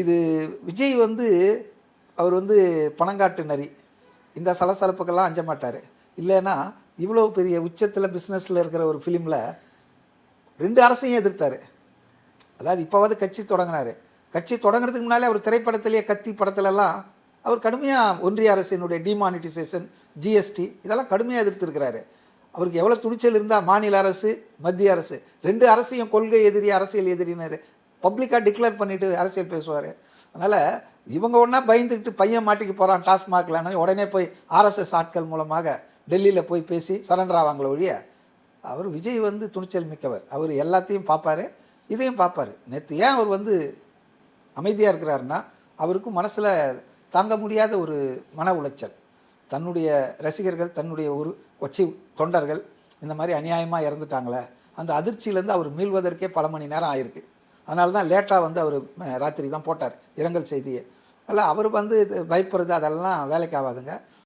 இது விஜய் வந்து அவர் வந்து பணங்காட்டு நரி. இந்த சலசலப்புக்கெல்லாம் அஞ்ச மாட்டார். இல்லைன்னா இவ்வளோ பெரிய உச்சத்தில் பிஸ்னஸில் இருக்கிற ஒரு ஃபிலிமில் 2 அரசையும் எதிர்த்தார். அதாவது இப்போவாது கட்சி தொடங்கினார். கட்சி தொடங்குறதுக்கு முன்னாலே அவர் திரைப்படத்திலேயே கத்தி படத்துலலாம் அவர் கடுமையாக ஒன்றிய அரசினுடைய டிமானிட்டைசேஷன், ஜிஎஸ்டி இதெல்லாம் கடுமையாக எதிர்த்துருக்கிறாரு. அவருக்கு எவ்வளோ துணிச்சல் இருந்தால் மாநில அரசு, மத்திய அரசு 2 அரசையும் கொள்கை எதிரி, அரசியல் எதிரினார் பப்ளிக்காக டிக்ளேர் பண்ணிவிட்டு அரசியல் பேசுவார். அதனால் இவங்க ஒன்றா பயந்துக்கிட்டு பையன் மாட்டிக்கு போகிறான் டாஸ்மாக்லான்னு உடனே போய் ஆர்எஸ்எஸ் ஆட்கள் மூலமாக டெல்லியில் போய் பேசி சரண்டர் ஆவாங்கள ஒழிய, அவர் விஜய் வந்து துணிச்சல் மிக்கவர். அவர் எல்லாத்தையும் பார்ப்பார், இதையும் பார்ப்பார். நேற்று ஏன் அவர் வந்து அமைதியாக இருக்கிறாருன்னா, அவருக்கும் மனசில் தாங்க முடியாத ஒரு மன உளைச்சல். தன்னுடைய ரசிகர்கள், தன்னுடைய ஒரு கட்சி தொண்டர்கள் இந்த மாதிரி அநியாயமாக இறந்துட்டாங்களே, அந்த அதிர்ச்சியிலேருந்து அவர் மீள்வதற்கே பல மணி நேரம் ஆயிருக்கு. அதனால தான் லேட்டாக வந்து அவர் ராத்திரி தான் போட்டார் இரங்கல் செய்தியை. அதனால் அவர் வந்து பயப்படுறது அதெல்லாம் வேலைக்கு ஆகாதுங்க.